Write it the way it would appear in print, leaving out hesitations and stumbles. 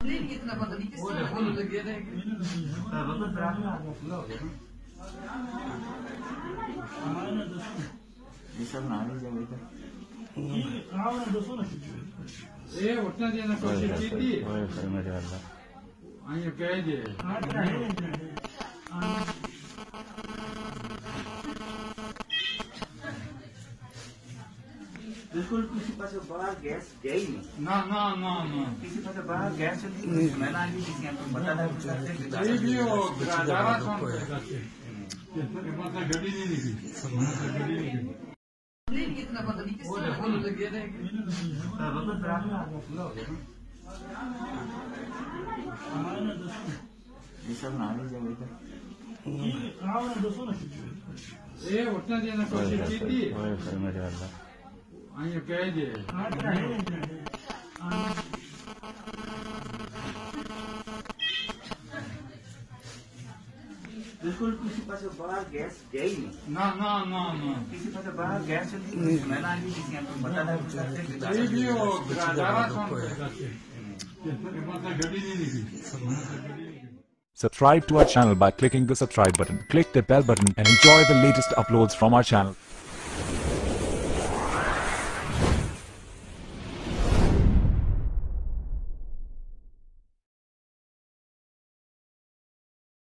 इतना पता नहीं किस तरह फूल लगे थे ये सब ना ही जाए ये उठना देना कोशिश की थी आइए कह दे बिल्कुल किसी पास बाहर गैस गया ही नहीं ना ना ना ना किसी पास बाहर गैस चलती मैं ना किसी को बता ये भी वो ज्यादा कौन मतलब गड्डी नहीं निकली इतना पता नहीं किस तरह फूल लगे थे ये सब ना ही जाए ये उठना देना कोशिश की थी आइए कह दे बिल्कुल किसी पास बाहर गैस गया ही नहीं ना ना ना ना किसी पास बाहर गैस चलती मैं ना किसी को बता ये भी वो ज्यादा कौन मतलब गड्डी नहीं निकली Subscribe to our channel by clicking the subscribe button. Click the bell button and enjoy the latest uploads from our channel.